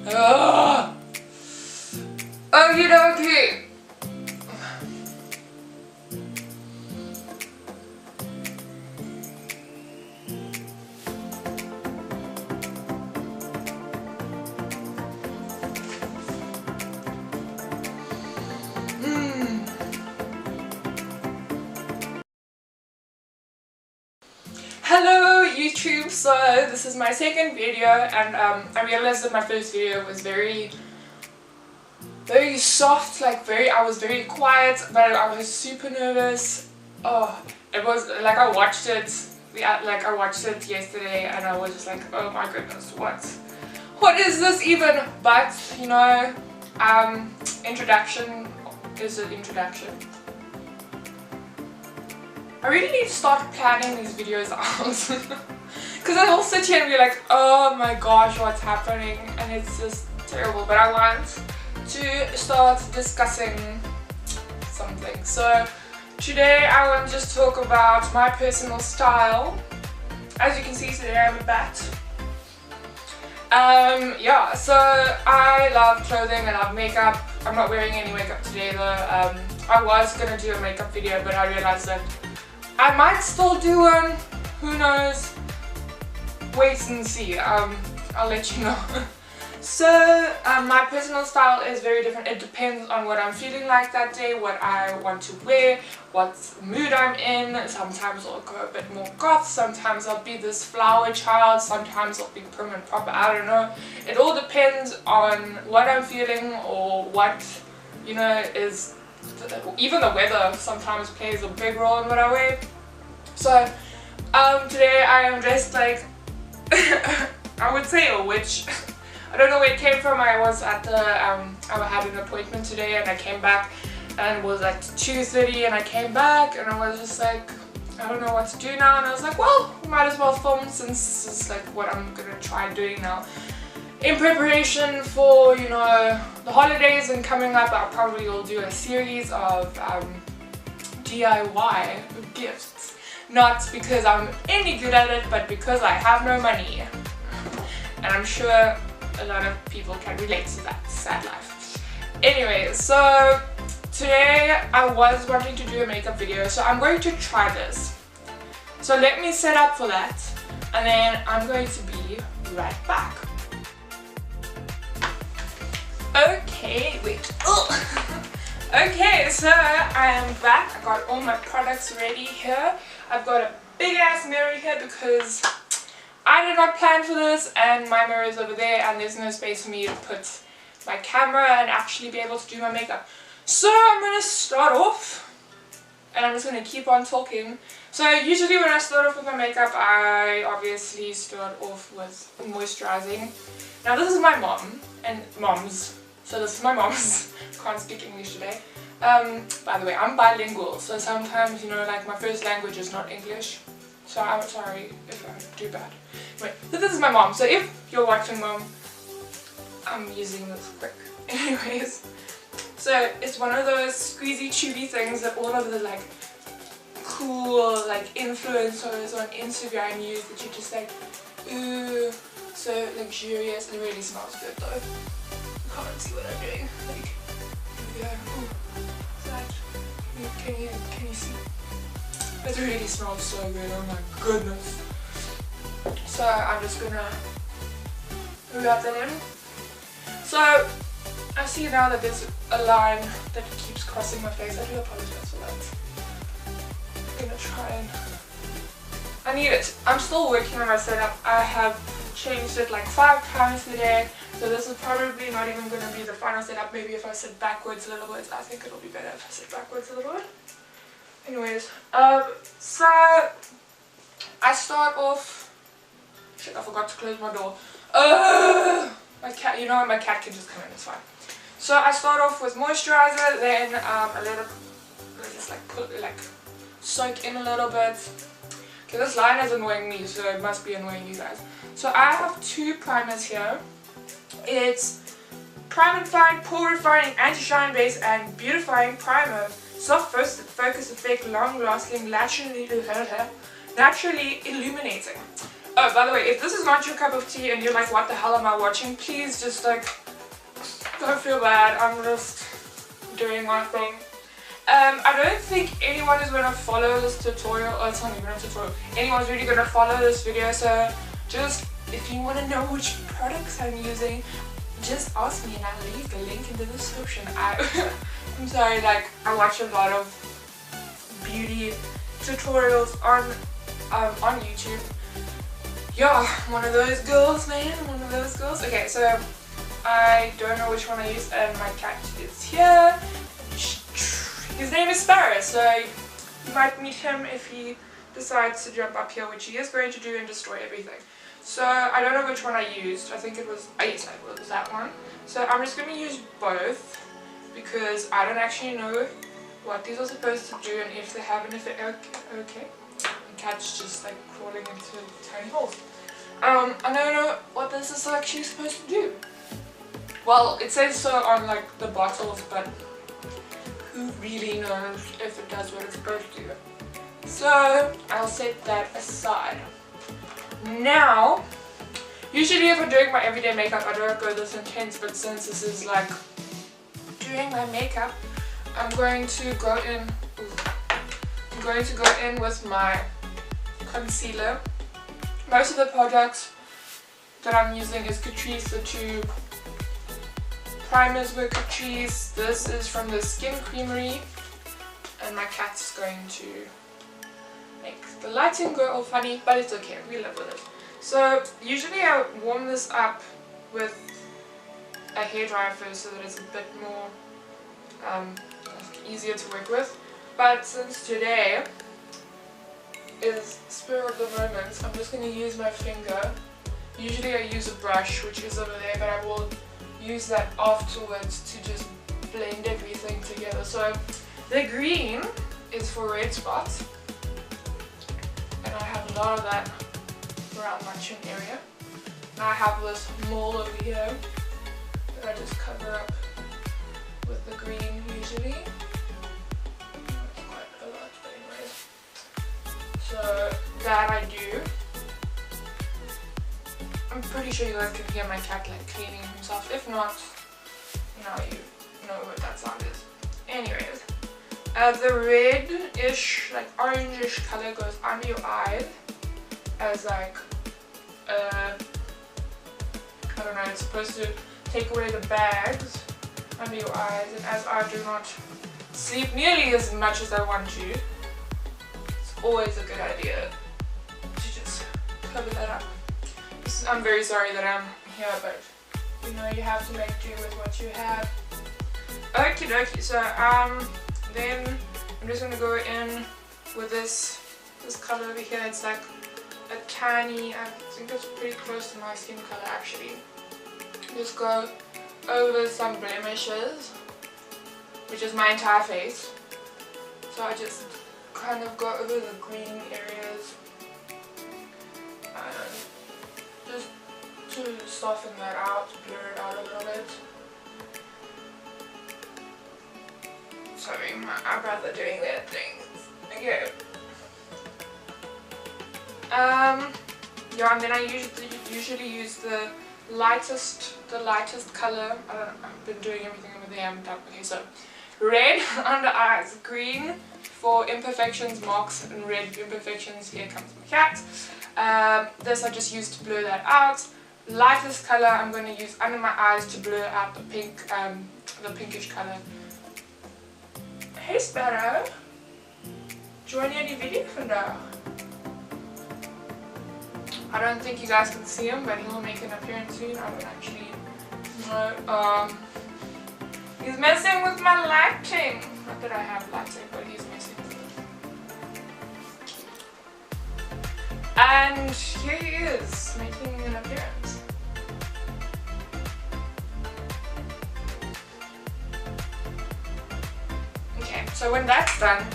Okie dokie. Hello YouTube, so this is my second video, and I realized that my first video was very soft, I was very quiet, but I was super nervous. Oh, it was like I watched it yesterday and I was just like, oh my goodness, what is this even? But you know, introduction is an introduction. I really need to start planning these videos out because I'll sit here and be like, oh my gosh, what's happening, and it's just terrible. But I want to start discussing something. So today I want to just talk about my personal style. As you can see today I'm a bat. Yeah, so I love clothing, I love makeup. I'm not wearing any makeup today though. I was gonna do a makeup video, but I realized that I might still do one, who knows, wait and see, I'll let you know. So my personal style is very different. It depends on what I'm feeling like that day, what I want to wear, what mood I'm in. Sometimes I'll go a bit more goth, sometimes I'll be this flower child, sometimes I'll be prim and proper, I don't know. It all depends on what I'm feeling, or what, you know, is... Even the weather sometimes plays a big role in what I wear. So today I am dressed like I would say a witch. I don't know where it came from. I was at the I had an appointment today and I came back and it was at 2:30 and I came back and I was just like, I don't know what to do now, and I was like, well, might as well film, since this is like what I'm gonna try doing now. In preparation for, you know, the holidays and coming up, I probably will do a series of DIY gifts. Not because I'm any good at it, but because I have no money. And I'm sure a lot of people can relate to that sad life. Anyway, so today I was wanting to do a makeup video, so I'm going to try this. So let me set up for that, and then I'm going to be right back. Okay, wait. Okay, so I am back. I got all my products ready here. I've got a big ass mirror here because I did not plan for this, and my mirror is over there and there's no space for me to put my camera and actually be able to do my makeup. So I'm going to start off, and I'm just going to keep on talking. So usually when I start off with my makeup, I obviously start off with moisturizing. Now this is my mom and mom's. So this is my mom's. Can't speak English today. By the way, I'm bilingual, so sometimes, you know, like my first language is not English. So I'm sorry if I do bad. Wait, so this is my mom. So if you're watching, mom, I'm using this quick. Anyways, so it's one of those squeezy chewy things that all of the like cool like influencers on Instagram use, that you just like, ooh, so luxurious. It really smells good though. I can't see what I'm doing. Like, yeah, ooh, that. Can you see? It really smells so good. Oh my goodness. So I'm just gonna rub that in. So I see now that there's a line that keeps crossing my face. I do apologize for that. I'm gonna try and... I need it. I'm still working on my setup. I have changed it like 5 times today. So this is probably not even going to be the final setup. Maybe if I sit backwards a little bit, I think it'll be better if I sit backwards a little bit. Anyways, so I start off... Shit, I forgot to close my door. My cat, you know, my cat can just come in, it's fine. So I start off with moisturizer, then a little, just like put, like soak in a little bit. Okay, this line is annoying me, so it must be annoying you guys. So I have 2 primers here. It's Prime and Fine, Pore Refining, Anti-Shine Base, and Beautifying Primer. Soft focus effect, long lasting, naturally illuminating. Oh, by the way, if this is not your cup of tea and you're like, what the hell am I watching? Please just like, don't feel bad. I'm just doing my thing. I don't think anyone is going to follow this tutorial. Oh, it's not even a tutorial. Anyone's really going to follow this video. So just, if you want to know which products I'm using, just ask me and I'll leave the link in the description. I'm sorry, like, I watch a lot of beauty tutorials on YouTube. Yeah, one of those girls, man, one of those girls. Okay, so I don't know which one I use, and my cat is here. His name is Sparrow, so you might meet him if he decides to jump up here, which he is going to do and destroy everything. So I don't know which one I used. I think it was, yes, it was that one. So I'm just going to use both because I don't actually know what these are supposed to do and if they have an effect. Okay. The cat's just like crawling into tiny holes. I don't know what this is actually supposed to do. Well, it says so on like the bottles, but who really knows if it does what it's supposed to do. So I'll set that aside. Now, usually if I'm doing my everyday makeup I don't go this intense, but since this is like doing my makeup, I'm going to go in with my concealer. Most of the products that I'm using is Catrice, the two primers were Catrice. This is from the Skin Creamery, and my cat's going to make the lighting go all funny, but it's okay, we live with it. So usually I warm this up with a hairdryer first so that it's a bit more easier to work with, but since today is spur of the moment, I'm just going to use my finger. Usually I use a brush, which is over there, but I will use that afterwards to just blend everything together. So the green is for red spots, and I have a lot of that around my chin area. And I have this mole over here that I just cover up with the green usually. Not quite a lot, but anyways. So that I do. I'm pretty sure you guys can hear my cat like cleaning himself. If not, now you know what that sound is. Anyways, the red-ish, like orange-ish color goes under your eyes as like, I don't know, it's supposed to take away the bags under your eyes, and as I do not sleep nearly as much as I want to, it's always a good idea to just cover that up. I'm very sorry that I'm here, but you know, you have to make do with what you have. Okie dokie, so then I'm just gonna go in with this color over here. It's like a tiny, I think it's pretty close to my skin color actually. Just go over some blemishes, which is my entire face. So I just kind of go over the green areas and just to soften that out, blur it out a little bit. Sorry, my eyebrows are doing their things. Okay. Yeah, and then I usually use the lightest color. I've been doing everything over there. Okay, so red under eyes, green for imperfections, marks, and red imperfections. Here comes my cat. This I just used to blur that out. Lightest color I'm going to use under my eyes to blur out the pink, the pinkish color. Hey Sparrow, join you in the video for now. I don't think you guys can see him, but he'll make an appearance soon. I don't actually know. He's messing with my lighting. Not that I have lighting, but he's messing with it. And here he is, making an appearance. Okay, so when that's done,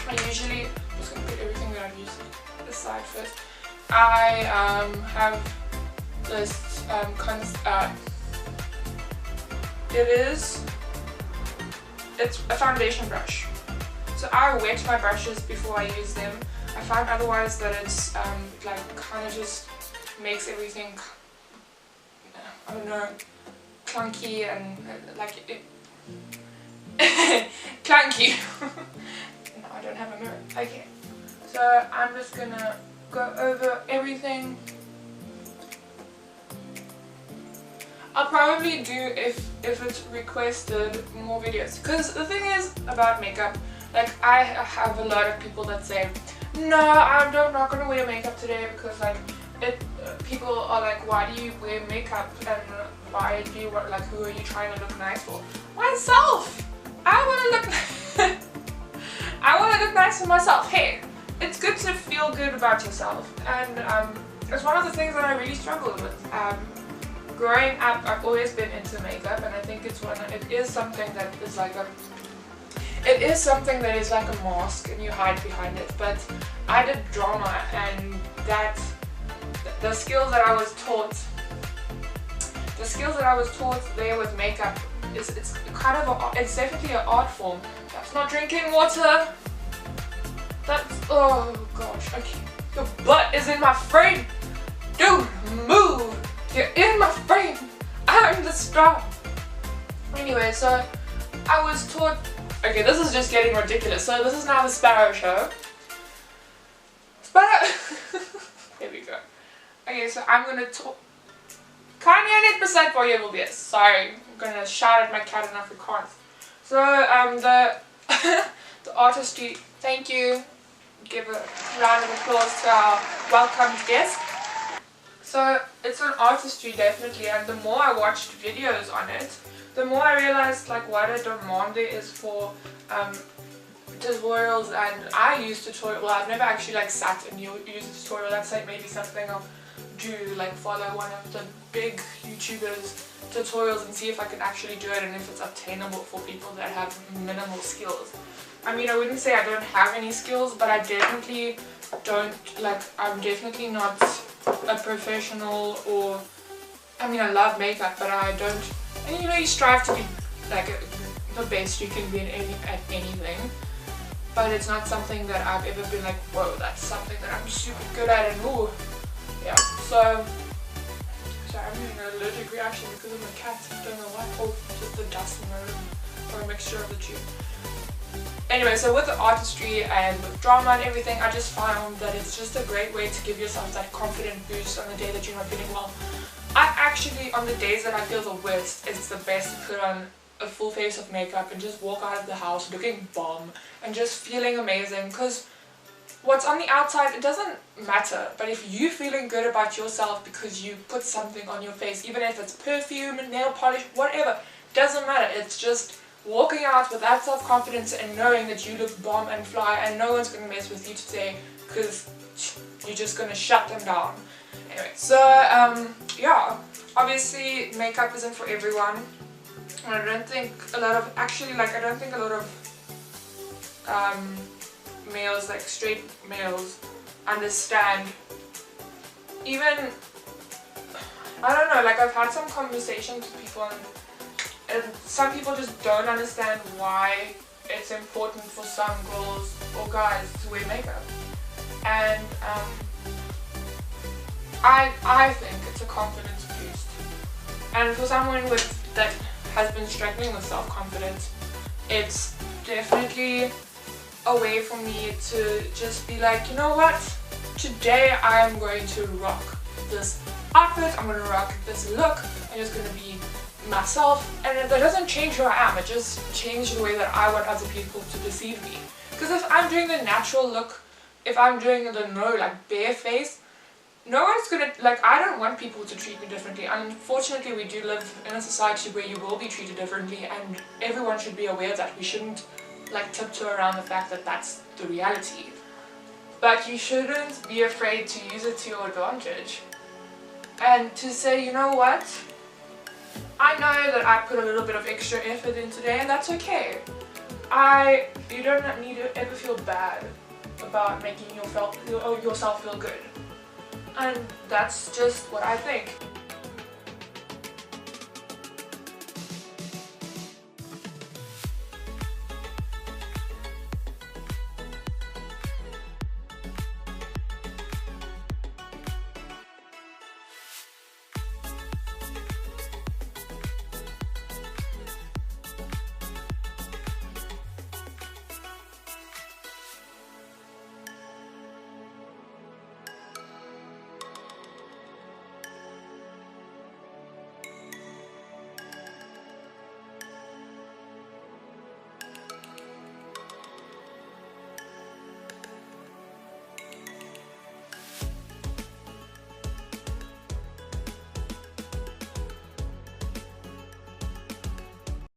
I usually, I'm just going to put everything that I've used aside first. I have this it's a foundation brush. So I wet my brushes before I use them. I find otherwise that it's like kind of just makes everything, I don't know, clunky and like it clunky. No, I don't have a mirror. Okay, so I'm just gonna go over everything. I'll probably do, if it's requested, more videos, because the thing is about makeup, like I have a lot of people that say, no, I'm not gonna wear makeup today because like people are like, why do you wear makeup and why do you like, who are you trying to look nice for? Myself! I want to look I want to look nice for myself. Hey, it's good to feel good about yourself, and it's one of the things that I really struggled with. Growing up, I've always been into makeup, and I think it is something that is like a mask and you hide behind it. But I did drama, and the skills that I was taught there with makeup it's definitely an art form. That's not drinking water. That's, oh gosh, okay. Your butt is in my frame. Dude, move. You're in my frame. I'm the star. Anyway, so I was taught, okay, this is just getting ridiculous. So this is now the Sparrow show. Sparrow. Here we go. Okay, so I'm gonna talk. Kanye 100% for you will be. Sorry, I'm gonna shout at my cat in Afrikaans. So the artistry. Thank you. Give a round of applause to our welcome guest. So it's an artistry, definitely, and the more I watched videos on it, the more I realized like what a demand there is for tutorials. And I use tutorial. Well, I've never actually like sat and used a tutorial. That's like maybe something I'll do, like follow one of the big YouTubers tutorials and see if I can actually do it and if it's obtainable for people that have minimal skills. I mean, I wouldn't say I don't have any skills, but I definitely don't, like, I'm definitely not a professional, or, I mean, I love makeup, but I don't, and you know, you strive to be like the best you can be at anything, but it's not something that I've ever been like, whoa, that's something that I'm super good at, and ooh, yeah. So sorry, I'm having an allergic reaction because of the cat. I don't know why, or just the dust in the room, or a mixture of the two. Anyway, so with the artistry and with drama and everything, I just found that it's just a great way to give yourself that confident boost on the day that you're not feeling well. I actually, on the days that I feel the worst, it's the best to put on a full face of makeup and just walk out of the house looking bomb and just feeling amazing, because what's on the outside, it doesn't matter, but if you're feeling good about yourself because you put something on your face, even if it's perfume, nail polish, whatever, doesn't matter. It's just walking out with that self-confidence and knowing that you look bomb and fly and no one's going to mess with you today because you're just going to shut them down. Anyway, so yeah, obviously makeup isn't for everyone, and I don't think a lot of, actually, like, I don't think a lot of males, like straight males, understand, even, I don't know, like I've had some conversations with people, and some people just don't understand why it's important for some girls or guys to wear makeup. And I think it's a confidence boost. And for someone that has been struggling with self-confidence, it's definitely a way for me to just be like, you know what? Today I'm going to rock this outfit, I'm going to rock this look, I'm just going to be myself, and that doesn't change who I am, it just changed the way that I want other people to perceive me. Because if I'm doing the natural look, if I'm doing the like bare face, no one's gonna, like, I don't want people to treat me differently. Unfortunately, we do live in a society where you will be treated differently, and everyone should be aware that we shouldn't like tiptoe around the fact that that's the reality. But you shouldn't be afraid to use it to your advantage and to say, you know what, I know that I put a little bit of extra effort in today, and that's okay. You don't need to ever feel bad about making yourself feel good. And that's just what I think.